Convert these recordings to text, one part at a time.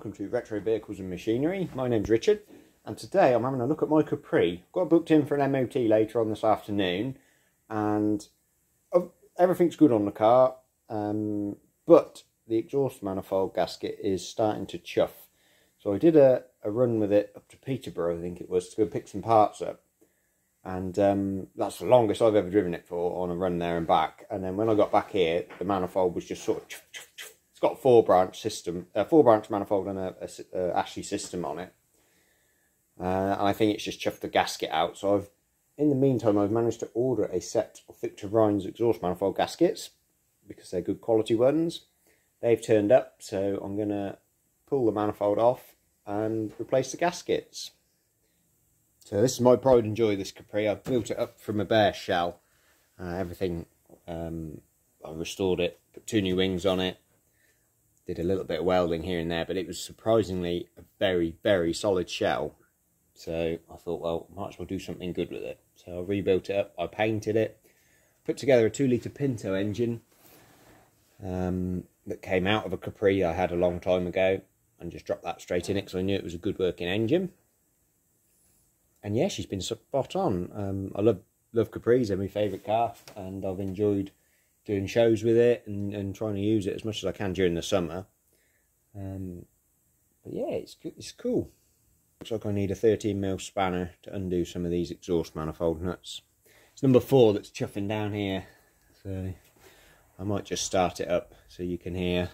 welcome to Retro Vehicles and Machinery. My name's Richard, and today I'm having a look at my Capri. Got booked in for an MOT later on this afternoon, and everything's good on the car, but the exhaust manifold gasket is starting to chuff. So I did a run with it up to Peterborough, I think it was, to go pick some parts up. And that's the longest I've ever driven it for, on a run there and back. And then when I got back here, the manifold was just sort of it's got a 4-branch manifold and a Ashley system on it. And I think it's just chuffed the gasket out. So in the meantime, I've managed to order a set of Victor Rhines exhaust manifold gaskets, because they're good quality ones. They've turned up, so I'm going to pull the manifold off and replace the gaskets. So this is my pride and joy, this Capri. I've built it up from a bare shell. Everything, I restored it, put 2 new wings on it, did a little bit of welding here and there, but it was surprisingly a very, very solid shell. So I thought, well, might as well do something good with it. So I rebuilt it up, I painted it, put together a 2-litre Pinto engine that came out of a Capri I had a long time ago, and just dropped that straight in it because I knew it was a good working engine. And yeah, she's been spot on. I love Capris, they're my favourite car, and I've enjoyed doing shows with it and trying to use it as much as I can during the summer. But yeah, it's cool. Looks like I need a 13mm spanner to undo some of these exhaust manifold nuts. It's number 4 that's chuffing down here, so I might just start it up so you can hear.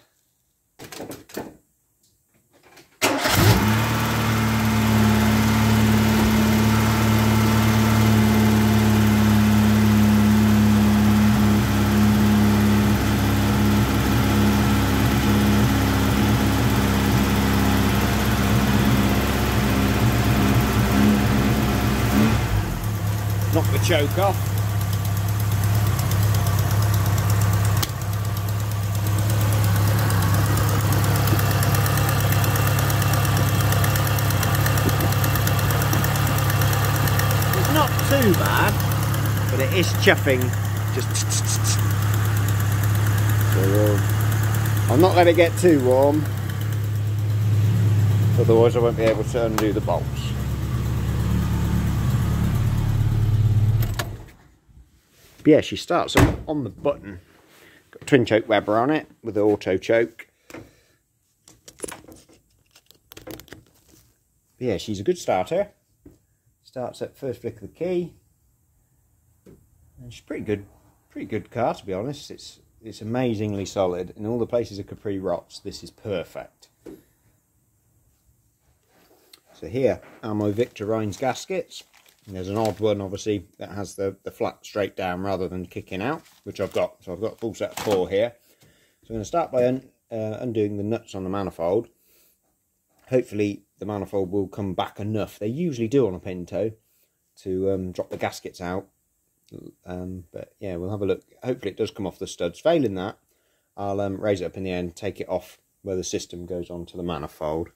Knock the choke off. It's not too bad, but it is chuffing. Just so I'll not let it get too warm, otherwise I won't be able to undo the bolts. Yeah, she starts up on the button. Got a twin choke Weber on it with the auto choke. Yeah, she's a good starter. Starts at first flick of the key, and she's pretty good car, to be honest. It's amazingly solid. In all the places a Capri rots, this is perfect. So here are my Victor Rhines gaskets. And there's an odd one, obviously, that has the flat straight down rather than kicking out, which I've got. So I've got a full set of 4 here. So I'm going to start by undoing the nuts on the manifold. Hopefully the manifold will come back enough. They usually do on a Pinto to drop the gaskets out. But yeah, we'll have a look. Hopefully it does come off the studs. Failing that, I'll raise it up in the end, take it off where the system goes onto the manifold.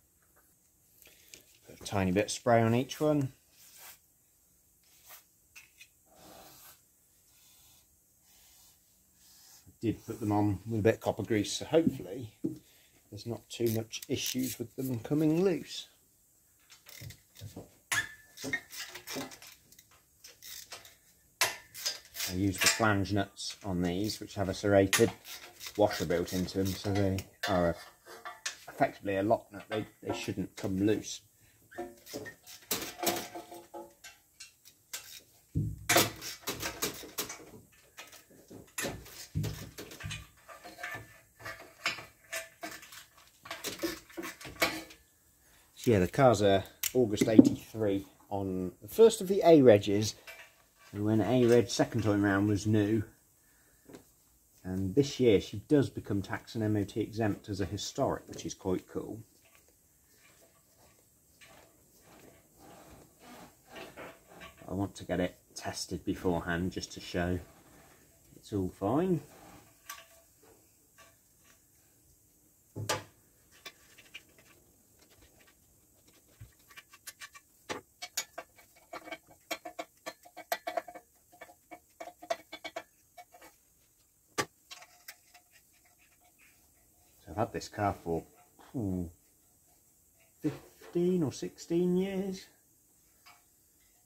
Put a tiny bit of spray on each one. Did put them on with a bit of copper grease, so hopefully there's not too much issues with them coming loose. I use the flange nuts on these, which have a serrated washer built into them, so they are effectively a lock nut. They shouldn't come loose. Yeah, the car's August 83 on the first of the A-Regs, when A-Reg second time round was new. And this year she does become tax and MOT exempt as a historic, which is quite cool. I want to get it tested beforehand just to show it's all fine. I've had this car for 15 or 16 years.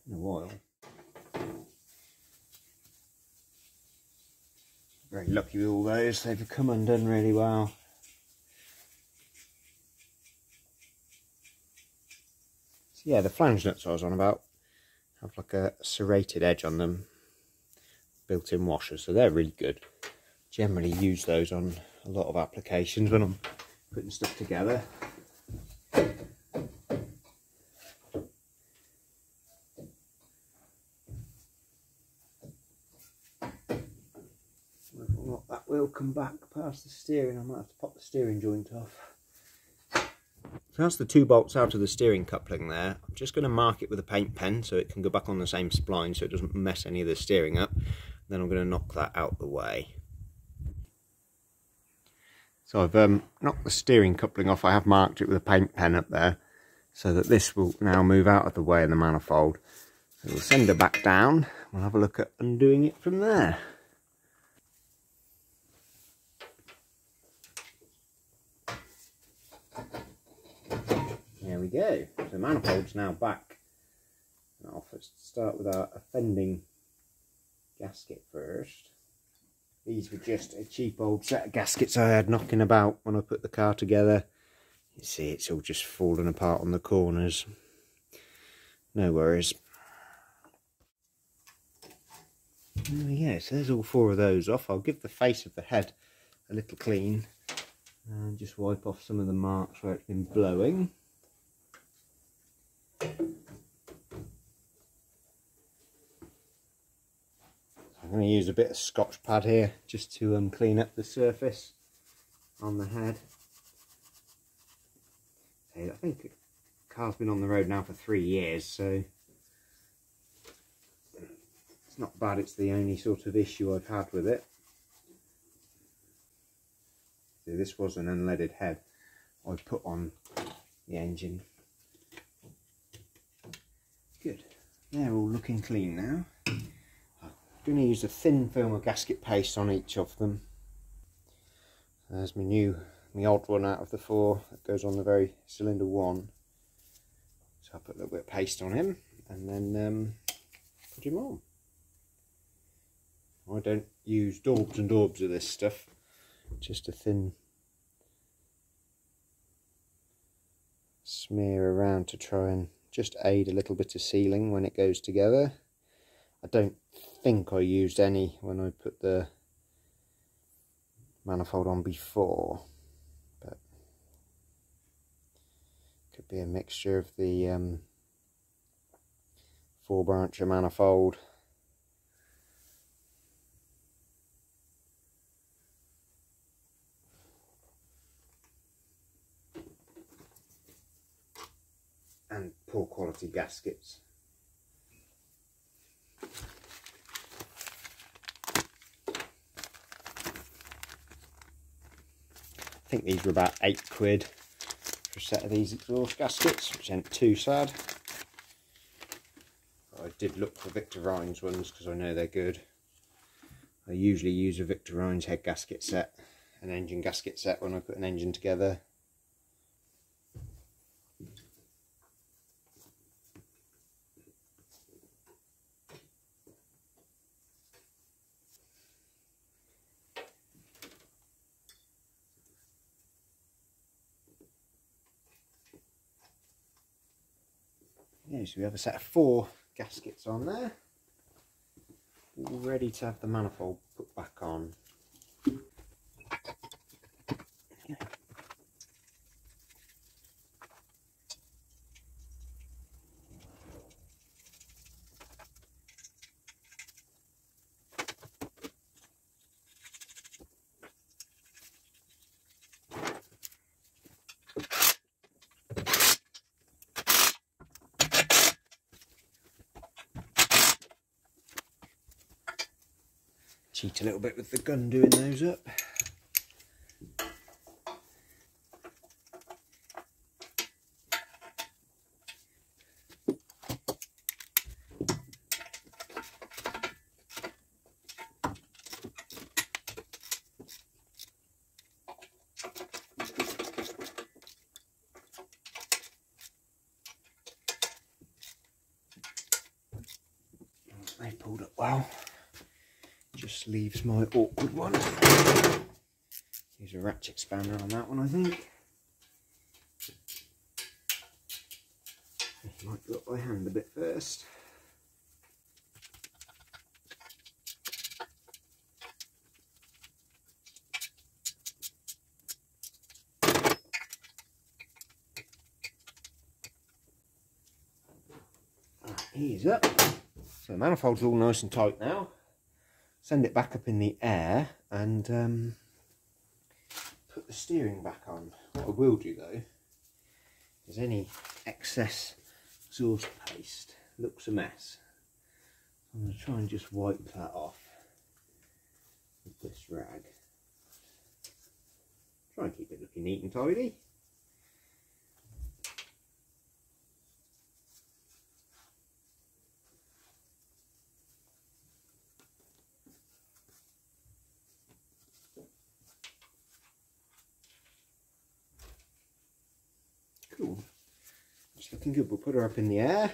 In a while. Very lucky with all those, they've come undone really well. So yeah, the flange nuts I was on about have like a serrated edge on them, built-in washers, so they're really good. Generally use those on a lot of applications when I'm putting stuff together. Whether or not that will come back past the steering, I might have to pop the steering joint off. So that's the 2 bolts out of the steering coupling there. I'm just going to mark it with a paint pen so it can go back on the same spline so it doesn't mess any of the steering up. Then I'm going to knock that out the way. So I've knocked the steering coupling off. I have marked it with a paint pen up there so that this will now move out of the way in the manifold. So we'll send her back down. We'll have a look at undoing it from there. There we go. So the manifold's now back. I'll first start with our offending gasket first. These were just a cheap old set of gaskets I had knocking about when I put the car together. You see it's all just falling apart on the corners. No worries. There we go, so there's all 4 of those off. I'll give the face of the head a little clean and just wipe off some of the marks where it's been blowing. I'm going to use a bit of Scotch pad here just to clean up the surface on the head. So I think the car's been on the road now for 3 years, so it's not bad. It's the only sort of issue I've had with it. So this was an unleaded head I put on the engine. Good. They're all looking clean now. I'm going to use a thin film of gasket paste on each of them. There's my odd one out of the 4 that goes on the very cylinder 1. So I'll put a little bit of paste on him and then put him on. I don't use daubs and daubs of this stuff, just a thin smear around to try and just aid a little bit of sealing when it goes together. I don't think I used any when I put the manifold on before, but could be a mixture of the 4-brancher manifold and poor quality gaskets. I think these were about £8 for a set of these exhaust gaskets, which ain't too sad. I did look for Victor Rines ones because I know they're good. I usually use a Victor Rines head gasket set, an engine gasket set when I put an engine together. Yeah, so we have a set of 4 gaskets on there, all ready to have the manifold put back on. Cheat a little bit with the gun doing those up. well. Just leaves my awkward one. Use a ratchet spanner on that one, I think. Might go up by hand a bit first. Ease up. So the manifold's all nice and tight now. Send it back up in the air and put the steering back on. What I will do though is any excess exhaust paste looks a mess. I'm going to try and just wipe that off with this rag. Try and keep it looking neat and tidy. Cool. It's looking good. We'll put her up in the air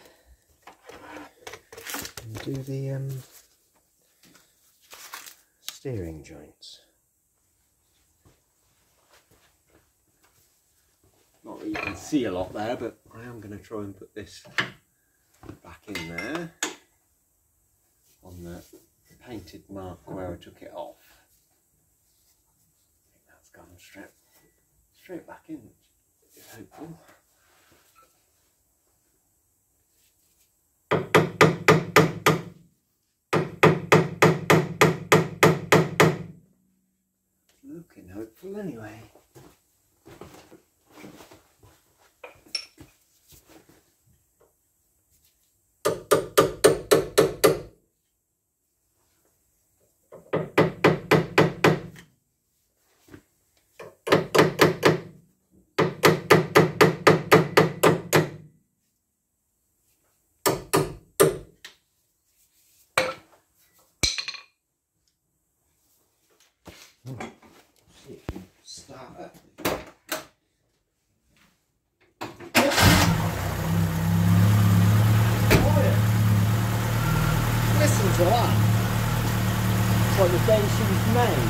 and do the steering joints. Not that you can see a lot there, but I am going to try and put this back in there on the painted mark where I took it off. I think that's gone straight back in. It's hopeful. Looking hopeful anyway. See if you can start up. Listen to that. It's like the day she was made.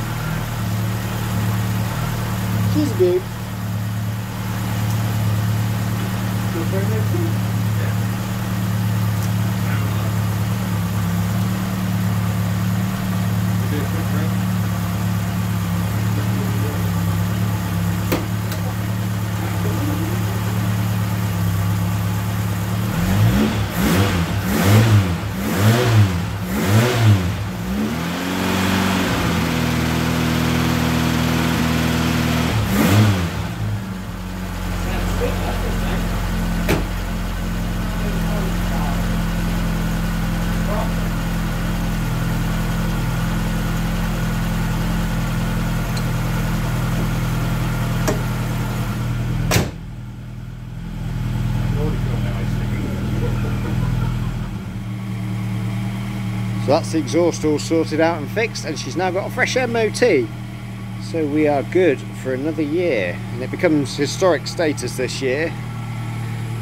She's a dude. Good for her. So that's the exhaust all sorted out and fixed, and she's now got a fresh MOT. So we are good for another year, and it becomes historic status this year.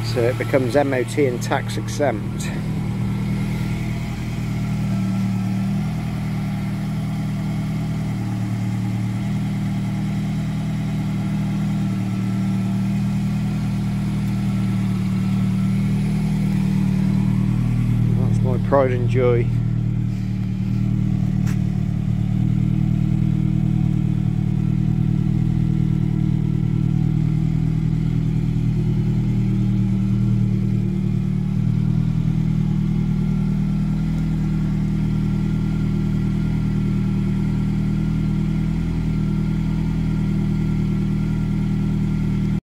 So it becomes MOT and tax exempt. That's my pride and joy.